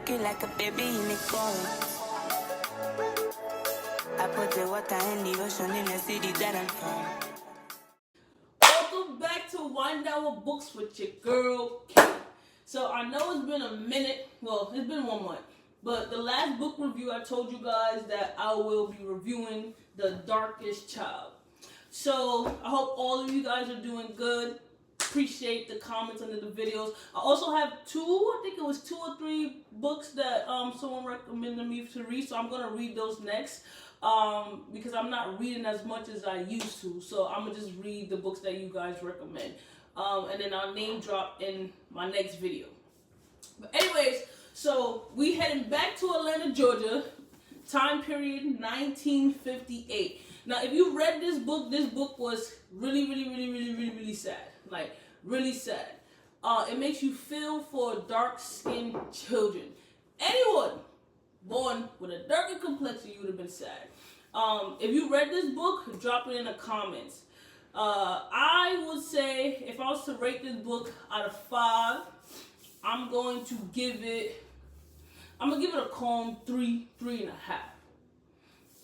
looking like a baby in the corn. I put the water in the ocean in the city that I'm from. Welcome back to Wind Down with Books with your girl, Kate. So I know it's been a minute, well, it's been 1 month, but the last book review I told you guys that I will be reviewing The Darkest Child. So I hope all of you guys are doing good. Appreciate the comments under the videos. I also have I think it was 2 or 3 books that someone recommended me to read, so I'm going to read those next. Because I'm not reading as much as I used to, so I'm gonna just read the books that you guys recommend, and then I'll name drop in my next video. But anyways, so we heading back to Atlanta, Georgia, time period 1958. Now, if you read this book was really sad, like really sad. It makes you feel for dark-skinned children. Anyone born with a darker complexion, you would have been sad. If you read this book, drop it in the comments. I would say, if I was to rate this book out of 5, I'm going to give it a calm 3.5.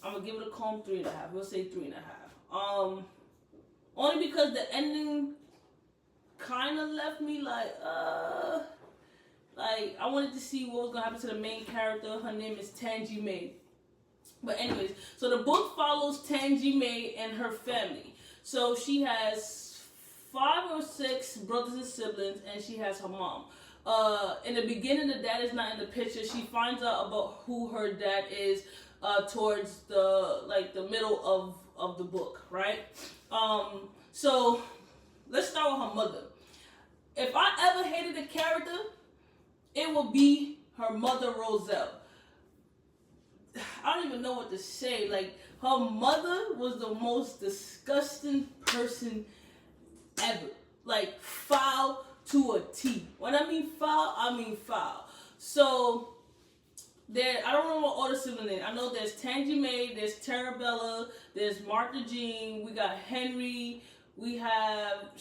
I'm gonna give it a calm 3.5. We'll say 3.5. Only because the ending kind of left me like I wanted to see what was gonna happen to the main character. Her name is Tangi May. But anyways, so the book follows Tangi May and her family. So she has 5 or 6 brothers and siblings, and she has her mom. In the beginning, the dad is not in the picture. She finds out about who her dad is towards the middle of the book, right? So let's start with her mother. If I ever hated a character, it will be her mother, Roselle. I don't even know what to say. Like, her mother was the most disgusting person ever. Like, foul to a T. When I mean foul, I mean foul. So, I don't remember all the sibling names. I know there's Tangi May, there's Tarabella, there's Martha Jean, we got Henry, we have,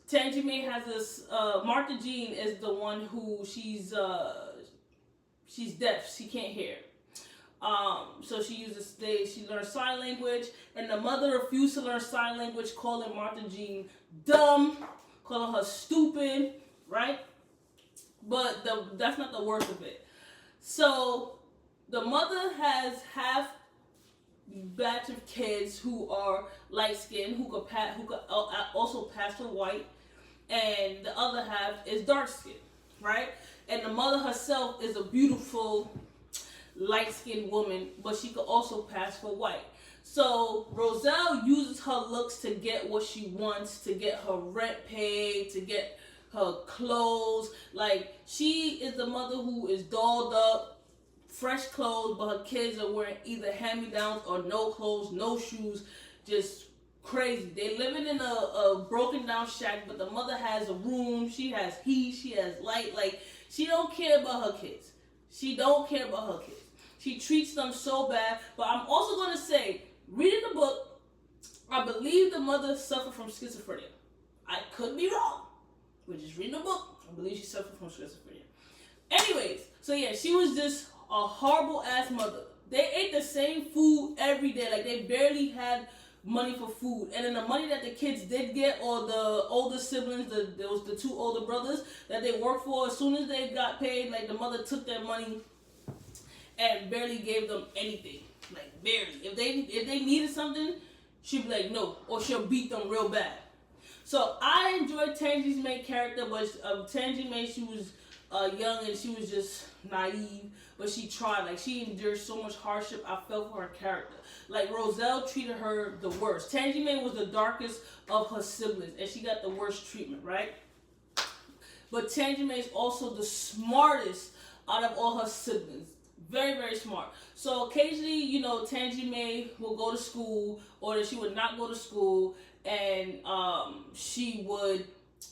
Tangi May has this, Martha Jean is the one who she's deaf, she can't hear. So she learns sign language, and the mother refused to learn sign language, calling Martha Jean dumb, calling her stupid, right? But that's not the worst of it. So the mother has half batch of kids who are light skinned, who could also pass for white, and the other half is dark skinned, right? And the mother herself is a beautiful light-skinned woman, but she could also pass for white. So Roselle uses her looks to get what she wants, to get her rent paid, to get her clothes. Like, she is the mother who is dolled up, fresh clothes, but her kids are wearing either hand-me-downs or no clothes, no shoes, just crazy. They living in a broken down shack, but the mother has a room, she has heat, she has light. Like, she don't care about her kids. She don't care about her kids. She treats them so bad. But I'm also going to say, reading the book, I believe the mother suffered from schizophrenia. I could be wrong, but just reading the book, I believe she suffered from schizophrenia. Anyways, so yeah, she was just a horrible ass mother. They ate the same food every day. Like, they barely had money for food. And then the money that the kids did get, or the older siblings, there was the 2 older brothers that they worked for, as soon as they got paid, like, the mother took their money and barely gave them anything. Like, barely. If they needed something, she'd be like, no, or she'll beat them real bad. So I enjoyed Tangi's main character, but Tangi May, she was young and she was just naive, but she tried. Like, she endured so much hardship. I felt for her character. Like, Roselle treated her the worst. Tangi May was the darkest of her siblings, and she got the worst treatment, right? But Tangi May is also the smartest out of all her siblings. Very, very smart. So occasionally, you know, Tangi May will go to school, or that she would not go to school, and she would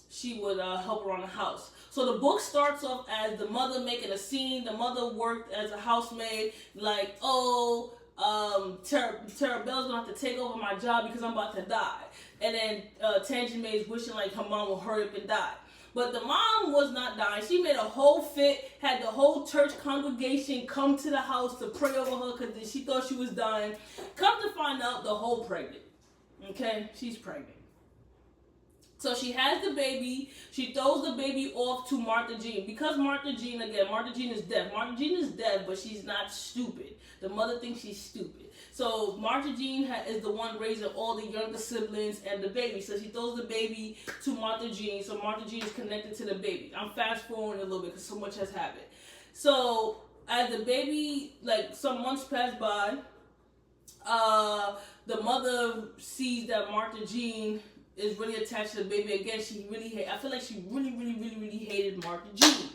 help around the house. So the book starts off as the mother making a scene. The mother worked as a housemaid, like, oh, Tarabella's gonna have to take over my job because I'm about to die. And then Tangi May is wishing like her mom will hurry up and die. But the mom was not dying. She made a whole fit, had the whole church congregation come to the house to pray over her because she thought she was dying. Come to find out, the whole pregnant. Okay, she's pregnant. So she has the baby. She throws the baby off to Martha Jean. Because Martha Jean is deaf. Martha Jean is deaf, but she's not stupid. The mother thinks she's stupid. So Martha Jean is the one raising all the younger siblings and the baby. So she throws the baby to Martha Jean. So Martha Jean is connected to the baby. I'm fast forwarding a little bit because so much has happened. So as the baby, like some months pass by, the mother sees that Martha Jean is really attached to the baby again. I feel like she really hated Martha Jean.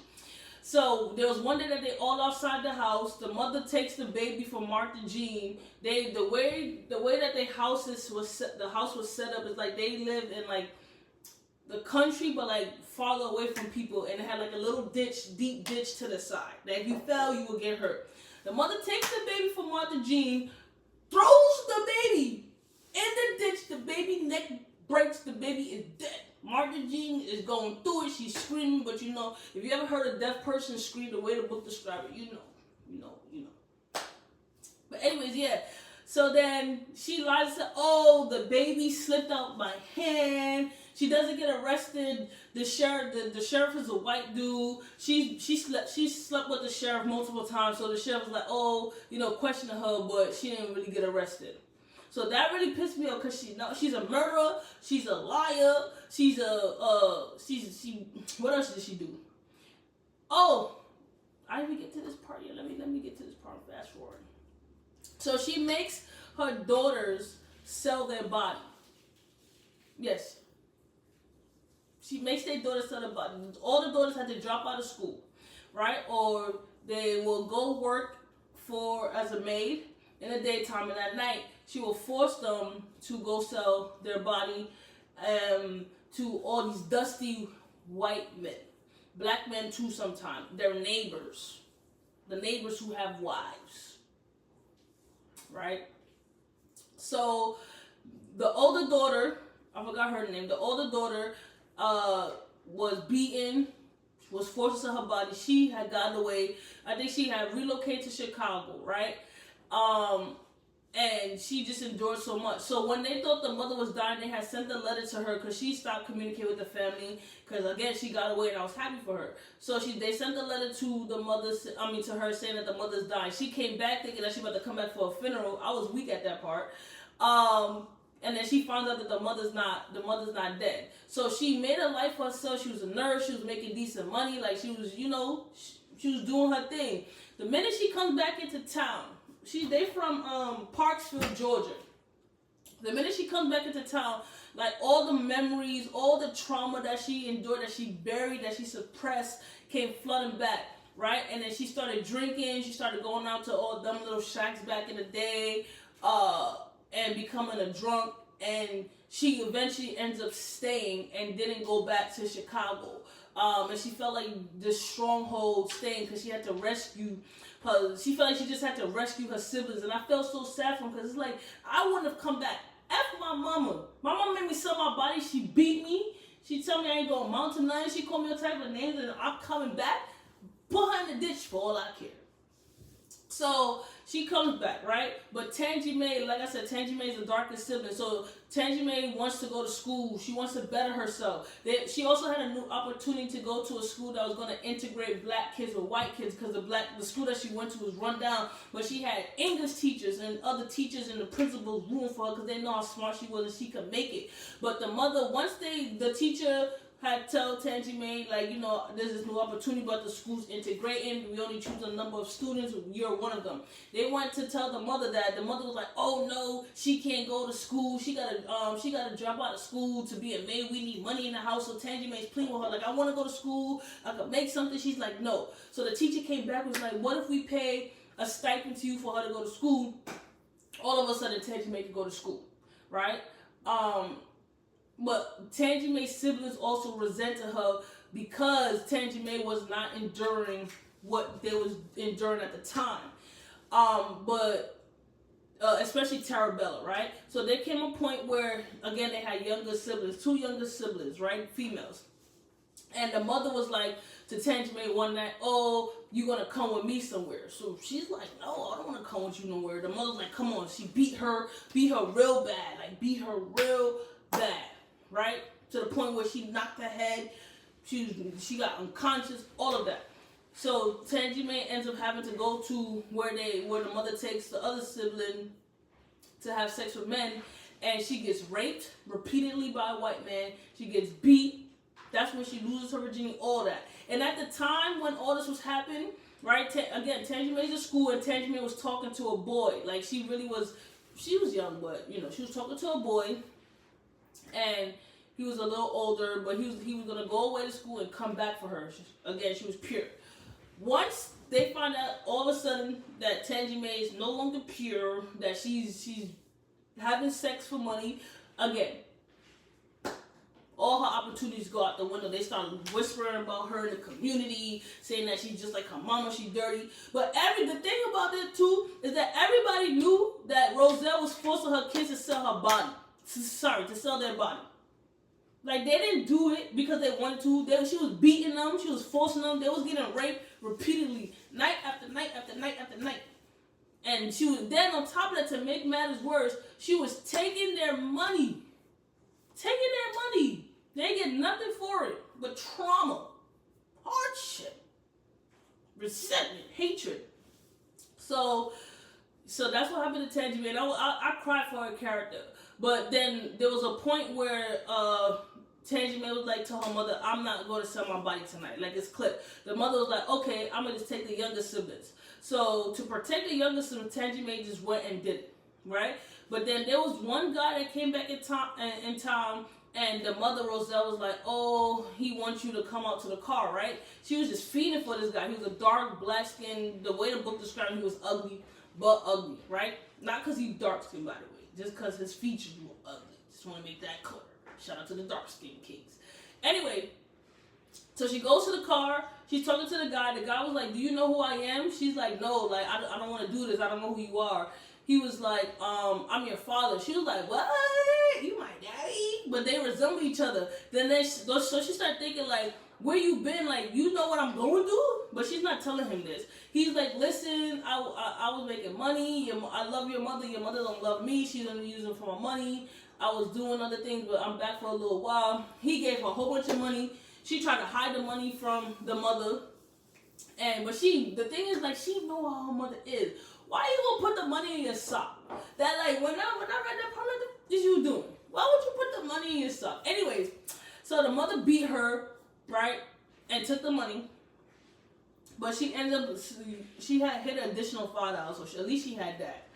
So there was one day that they all outside the house. The mother takes the baby from Martha Jean. The way that the house was set up is like they lived in like the country, but like farther away from people, and it had like a little deep ditch to the side. That if you fell, you would get hurt. The mother takes the baby from Martha Jean, throws the baby in the ditch. The baby neck breaks. The baby is dead. Martha Jean is going through it. She's screaming, but you know, if you ever heard a deaf person scream the way the book describes it, you know. But anyways, yeah. So then she lies and says, "Oh, the baby slipped out my hand." She doesn't get arrested. The sheriff is a white dude. She slept with the sheriff multiple times. So the sheriff was like, "Oh, questioning her," but she didn't really get arrested. So that really pissed me off because she's a murderer, she's a liar, what else did she do? Oh, I didn't even get to this part yet. Let me get to this part. Fast forward. So she makes her daughters sell their body. Yes. She makes their daughters sell their body. All the daughters had to drop out of school, right? Or they will go work as a maid in the daytime, and at night she will force them to go sell their body to all these dusty white men, black men too sometimes, their neighbors, the neighbors who have wives, right? So the older daughter, I forgot her name, the older daughter was beaten, was forced to sell her body. She had gotten away. I think she had relocated to Chicago, right? And she just endured so much. So when they thought the mother was dying, they had sent a letter to her because she stopped communicating with the family. Because again, she got away, and I was happy for her. So they sent a letter to to her saying that the mother's dying. She came back thinking that she was about to come back for a funeral. I was weak at that part. And then she found out that the mother's not dead. So she made a life for herself. She was a nurse. She was making decent money. Like she was, she was doing her thing. The minute she comes back into town, they from Parksville, Georgia. The minute she comes back into town, like all the memories, all the trauma that she endured, that she buried, that she suppressed, came flooding back, right? And then she started drinking. She started going out to all them little shacks back in the day, and becoming a drunk. And she eventually ends up staying and didn't go back to Chicago. And she felt like this stronghold staying because she had to rescue. She felt like she just had to rescue her siblings, and I felt so sad for them because it's like I wouldn't have come back. F my mama. My mama made me sell my body. She beat me. She told me I ain't gonna amount to nothing. She called me all type of names, and I'm coming back. Put her in the ditch for all I care. So she comes back, right? But Tangi May, like I said, Tangi May is the darkest sibling. So Tangi May wants to go to school. She wants to better herself. She also had a new opportunity to go to a school that was going to integrate black kids with white kids because the school that she went to was run down. But she had English teachers and other teachers in the principal's room for her because they know how smart she was and she could make it. But the mother, the teacher had tell Tangi May, there's this new opportunity, but the school's integrating. We only choose a number of students. You're one of them. They went to tell the mother that. The mother was like, "Oh no, she can't go to school. She gotta drop out of school to be a maid. We need money in the house." So Tangi May's pleading with her, like, "I want to go to school. I could make something." She's like, "No." So the teacher came back and was like, "What if we pay a stipend to you for her to go to school?" All of a sudden, Tangi May could go to school, right? But Tangi May's siblings also resented her because Tangi May was not enduring what they was enduring at the time. Especially Tarabella, right? So there came a point where, again, they had two younger siblings, right? Females. And the mother was like to Tangerine one night, oh, you gonna come with me somewhere. So she's like, no, I don't wanna come with you nowhere. The mother's like, come on. She beat her real bad. Like beat her real bad. Right? To the point where she knocked her head. She got unconscious, all of that. So Tangerine ends up having to go to where the mother takes the other sibling to have sex with men, and she gets raped repeatedly by a white man. She gets beat. That's when she loses her virginity, all that. And at the time when all this was happening, right, again, Tangerine's in school, and Tangerine was talking to a boy. Like, she was young, but, you know, she was talking to a boy, and he was a little older, but he was going to go away to school and come back for her. Again, she was pure. Once they find out all of a sudden that Tangerine is no longer pure, that she's having sex for money, again, all her opportunities go out the window. They start whispering about her in the community, saying that she's just like her mama, she's dirty. But the thing about it too is that everybody knew that Roselle was forcing her kids to sell her body. To sell their body. Like, they didn't do it because they wanted to. She was beating them. She was forcing them. They was getting raped repeatedly, night after night after night after night. And she was then on top of that, to make matters worse, she was taking their money. They didn't get nothing for it but trauma, hardship, resentment, hatred. So that's what happened to Tangerine. I cried for her character. But then there was a point where Tangerine was like to her mother, I'm not going to sell my body tonight. Like, it's clipped. The mother was like, okay, I'm going to just take the younger siblings. So to protect the younger siblings, Tangerine just went and did it, right? But then there was one guy that came back in town, and the mother, Roselle, was like, oh, he wants you to come out to the car, right? She was just fiending for this guy. He was a dark, black skin. The way the book described him, he was ugly, but ugly, right? Not because he's dark skin, by the way. Just because his features were ugly. Just want to make that clear. Shout out to the dark skin kings. Anyway, so she goes to the car. She's talking to the guy. The guy was like, do you know who I am? She's like, no, like, I don't want to do this. I don't know who you are. He was like, I'm your father. She was like, what? You my daddy? But they resemble each other. So she started thinking, like, where you been? Like, you know what I'm going through? But she's not telling him this. He's like, listen, I was making money. I love your mother. Your mother don't love me. She's only using it for my money. I was doing other things, but I'm back for a little while. He gave her a whole bunch of money. She tried to hide the money from the mother. But the thing is, like, she know how her mother is. Why you gonna put the money in your sock? That, like, when I read that part, what is you doing? Why would you put the money in your sock? Anyways, so the mother beat her, right, and took the money. But she ended up, she had hit an additional $5, so at least she had that,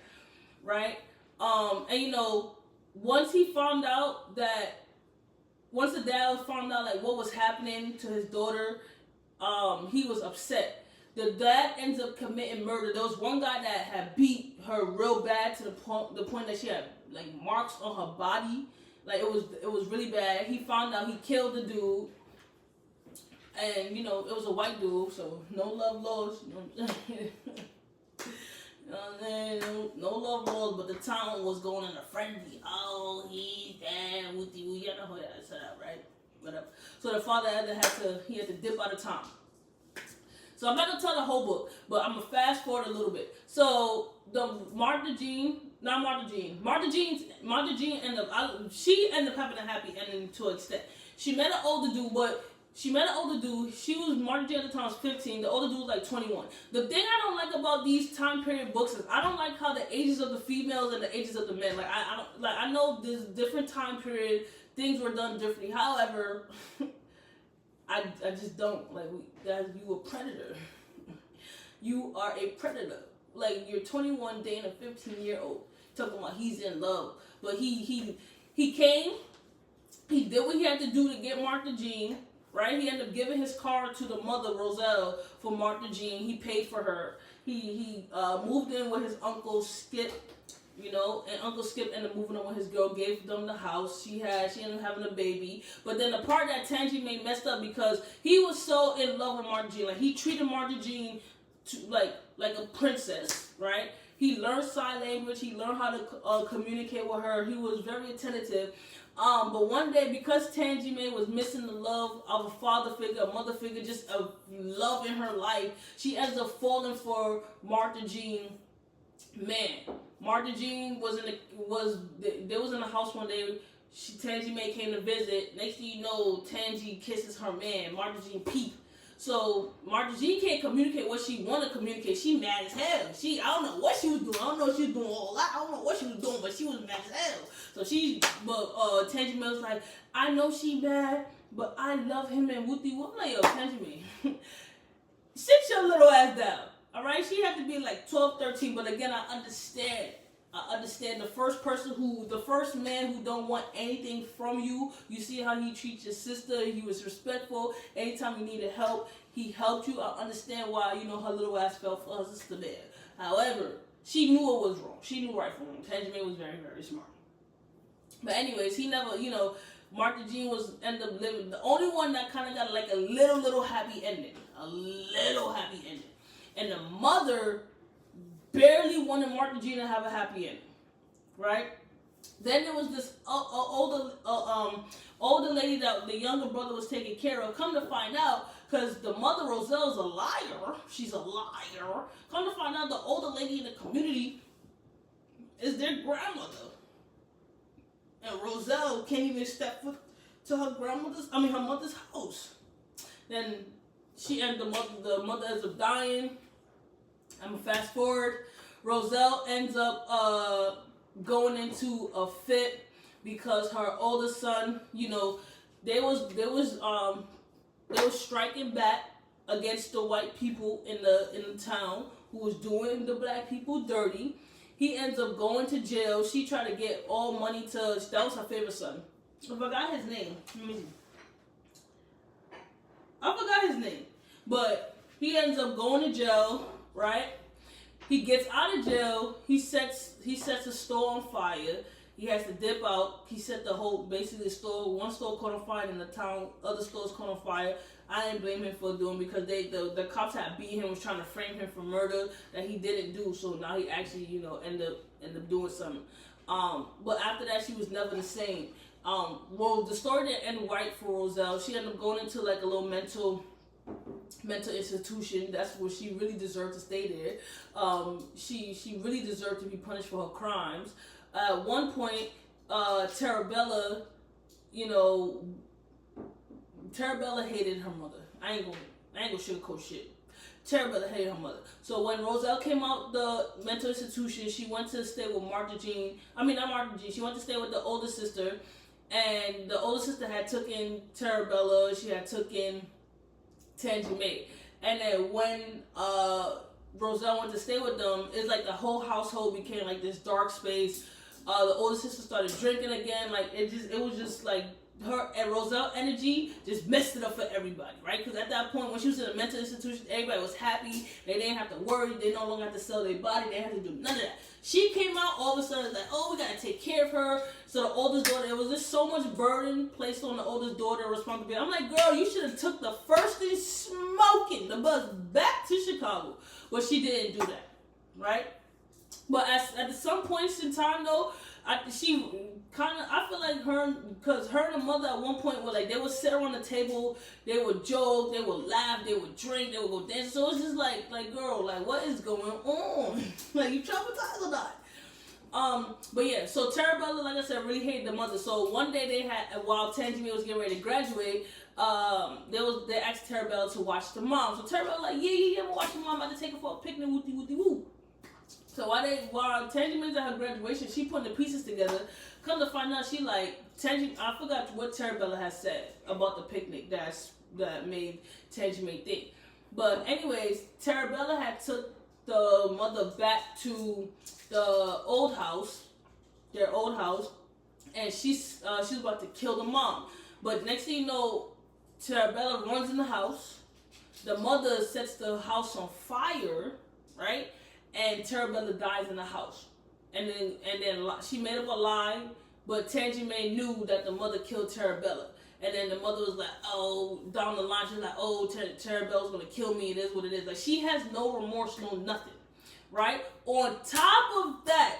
right? And you know, once the dad found out, like, what was happening to his daughter, he was upset. The dad ends up committing murder. There was one guy that had beat her real bad to the point that she had, like, marks on her body. Like, it was really bad. He found out, he killed the dude. And, you know, it was a white dude, so no love lost. No love lost, but the town was going in a frenzy. Oh, he's dead. You know how that set up, right? Whatever. So the father had to dip out of town. So I'm not gonna tell the whole book, but I'm gonna fast forward a little bit. So Martha Jean ended up, she ended up having a happy ending to an extent. She met an older dude, she was, Martha Jean at the time was 15, the older dude was like 21. The thing I don't like about these time period books is I don't like how the ages of the females and the ages of the men, like, I know there's different time period, things were done differently. However, I just don't, like, you a predator. You are a predator. Like, you're 21 dating a 15-year-old, talking about he's in love. But he came, he did what he had to do to get Martha Jean, right? He ended up giving his car to the mother, Roselle, for Martha Jean. He paid for her. He moved in with his uncle Skip, you know, and Uncle Skip ended up moving in with his girl, gave them the house. She ended up having a baby. But then the part that Tangerine messed up because he was so in love with Martha Jean. Like, he treated Martha Jean like a princess, right? He learned sign language. He learned how to communicate with her. He was very attentive. But one day, because Tangi May was missing the love of a father figure, a mother figure, just a love in her life, she ends up falling for Martha Jean. Man, Martha Jean was in the house one day. Tangi May came to visit. Next thing you know, Tangi kisses her man. Martha Jean peep. So Martha Jean can't communicate what she want to communicate. She mad as hell. I don't know what she was doing. I don't know if she was doing all that. I don't know what she was doing, but she was mad as hell. So Tangi May was like, I know she mad, but I love him and Wooty Woo. I'm like, yo, Tangi May, sit your little ass down. All right, she had to be like 12, 13. But again, I understand the first man who don't want anything from you. You see how he treats your sister. He was respectful. Anytime you needed help, he helped you. I understand why, her little ass fell for her sister there. However, she knew it was wrong. She knew right from wrong. Tangi May was very, very smart. But anyways, he never, Martha Jean ended up living, the only one that kind of got like a little happy ending. A little happy ending. And the mother barely wanted Martha Jean to have a happy ending, right? Then there was this older lady that the younger brother was taking care of. Come to find out, because the mother Roselle's a liar. She's a liar. Come to find out, the older lady in the community is their grandmother, and Roselle can't even step foot to her mother's house. Then the mother ends up dying. I'm gonna fast forward. Roselle ends up going into a fit because her older son, they was striking back against the white people in the town who was doing the black people dirty. He ends up going to jail. She tried to get all money that was her favorite son. I forgot his name. But he ends up going to jail, right? He gets out of jail. He sets a store on fire. He has to dip out. He set basically one store caught on fire in the town, other stores caught on fire. I didn't blame him for doing because the cops had beat him, was trying to frame him for murder that he didn't do. So now he actually, ended up doing something. But after that, she was never the same. The story didn't end right for Roselle. She ended up going into like a little mental institution. That's where she really deserved to stay there. She really deserved to be punished for her crimes. At one point, Tarabella hated her mother. I ain't gonna sugarcoat shit. Tarabella hated her mother. So when Roselle came out the mental institution, she went to stay with Martha Jean. Not Martha Jean. She went to stay with the older sister, and the older sister had took in Tarabella. She had took in Tangi May. And then when Roselle went to stay with them, it's like the whole household became like this dark space. The older sister started drinking again. Like it was just like her and Roselle energy just messed it up for everybody, right? Because at that point, when she was in a mental institution, everybody was happy. They didn't have to worry. They no longer had to sell their body. They didn't have to do none of that. She came out, all of a sudden, it's like, oh, we gotta take care of her. So the oldest daughter, there was just so much burden placed on the oldest daughter, responsibility. I'm like, girl, you should have took the first thing smoking, the bus back to Chicago. But she didn't do that, right? But at some points in time, though, I feel like because her and the mother at one point were like, they would sit around the table, they would joke, they would laugh, they would drink, they would go dance. So it's just like girl, like what is going on? Like you traumatized or not? But yeah, so Tarabella, like I said, really hated the mother. So one day while Tangi May was getting ready to graduate, they asked Tarabella to watch the mom. So Tarabella like, yeah, I'm gonna watch the mom. I'm about to take her for a picnic, woo. So while Tangi May's at her graduation, she putting the pieces together. Come to find out, she like I forgot what Tarabella has said about the picnic that made Tangi May think. But anyways, Tarabella had took the mother back to the old house, their old house, and she was about to kill the mom. But next thing you know, Tarabella runs in the house. The mother sets the house on fire, right? And Tarabella dies in the house. And then she made up a lie, but Tangi May knew that the mother killed Tarabella. And then the mother was like, oh, down the line, she's like, oh, Tarabella's gonna kill me, it is what it is. Like, she has no remorse, no nothing. right? On top of that,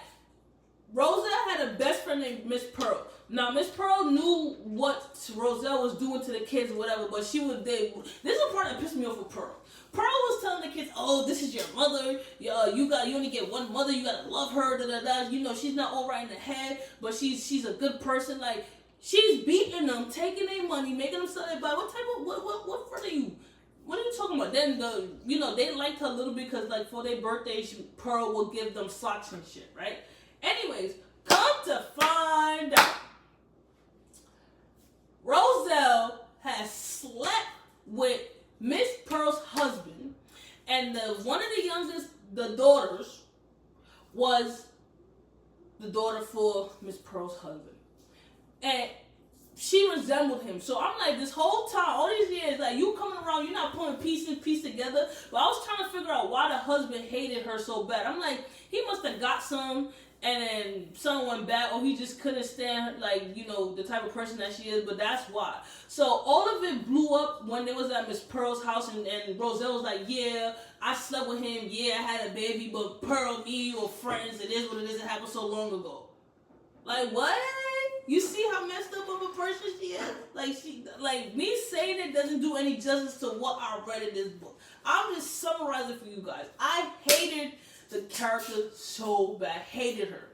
Roselle had a best friend named Miss Pearl. Now, Miss Pearl knew what Roselle was doing to the kids or whatever, but this is the part that pissed me off with Pearl. Pearl was telling the kids, "Oh, this is your mother. You only get one mother. You gotta love her. Da da da. You know, she's not all right in the head, but she's a good person. Like, she's beating them, taking their money, making them sell their body. What friend are you? What are you talking about?" Then they liked her a little bit because like for their birthday, Pearl will give them socks and shit, right? Anyways, come to find out, Roselle has slept with Miss Pearl's husband, and one of the youngest, the daughters, was the daughter for Miss Pearl's husband, and she resembled him. So I'm like, this whole time, all these years, like, you coming around, you're not putting piece together. But I was trying to figure out why the husband hated her so bad. I'm like, he must have got some, and then something went bad, or he just couldn't stand, like, the type of person that she is. But that's why. So all of it blew up when they was at Miss Pearl's house, and Roselle was like, "Yeah, I slept with him. Yeah, I had a baby, but Pearl, me, or friends. It is what it is. It happened so long ago." Like, what? You see how messed up of a person she is? Like me saying it doesn't do any justice to what I read in this book. I'm just summarizing for you guys. I hated the character so bad. Hated her.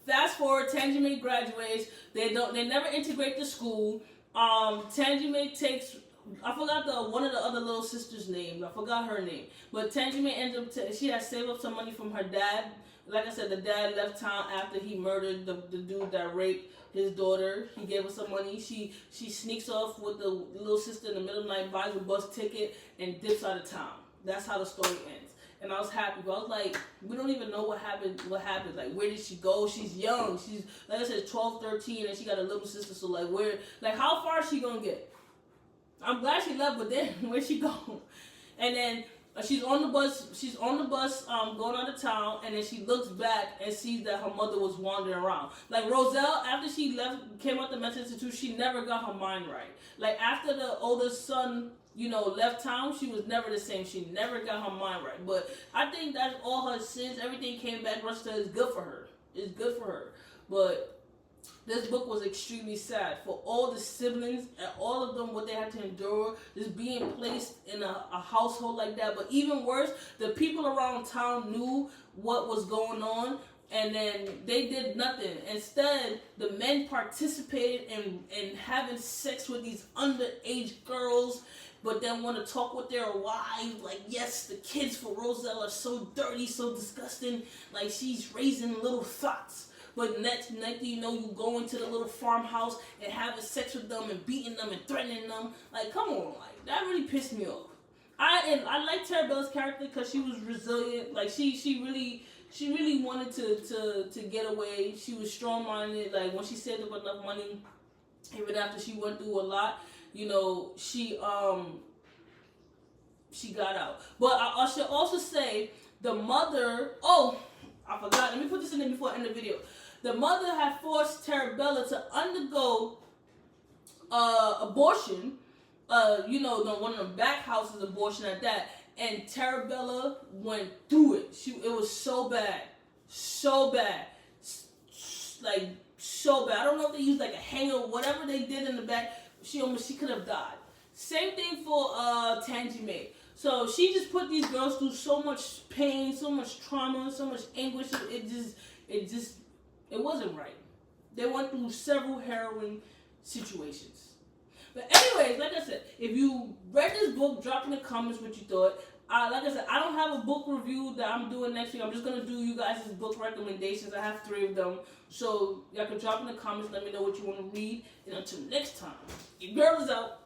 Fast forward, Tanjime graduates. They never integrate to school. Tanjime takes, I forgot one of the other little sister's name. I forgot her name. But Tanjime ends up, she had saved up some money from her dad. Like I said, the dad left town after he murdered the dude that raped his daughter. He gave her some money. She sneaks off with the little sister in the middle of the night, buys a bus ticket, and dips out of town. That's how the story ends. And I was happy, but I was like, we don't even know what happened. Like, where did she go? She's young. She's, like I said, 12, 13, and she got a little sister. So, how far is she gonna get? I'm glad she left, but then where'd she go? And then she's on the bus, going out of town, and then she looks back and sees that her mother was wandering around. Like, Roselle, after she came out the mental institute, she never got her mind right. Like, after the oldest son, left town, she was never the same. She never got her mind right. But I think that all her sins, everything came back. Rest is good for her. It's good for her. But this book was extremely sad for all the siblings and all of them, what they had to endure, just being placed in a household like that. But even worse, the people around town knew what was going on, and then they did nothing. Instead, the men participated in having sex with these underage girls, but then want to talk with their wives. Like, yes, the kids for Roselle are so dirty, so disgusting. Like, she's raising little thoughts. But next thing you know, you go into the little farmhouse and having sex with them and beating them and threatening them. Like, come on, like, that really pissed me off. I like Tarabella's character because she was resilient. Like, she really wanted to get away. She was strong-minded. Like, when she saved up enough money, even after she went through a lot, she got out. But I should also say the mother. Oh, I forgot. Let me put this in there before I end the video. The mother had forced Tarabella to undergo abortion. One of the back houses abortion at that. And Tarabella went through it. It was so bad. Like, so bad. I don't know if they used like a hanger or whatever they did in the back. She could have died. Same thing for Tanjime. So she just put these girls through so much pain, so much trauma, so much anguish. It wasn't right. They went through several harrowing situations. But anyways, like I said, if you read this book, drop in the comments what you thought. Like I said, I don't have a book review that I'm doing next week. I'm just going to do you guys' book recommendations. I have 3 of them. So y'all can drop in the comments. Let me know what you want to read. And until next time, your girl is out.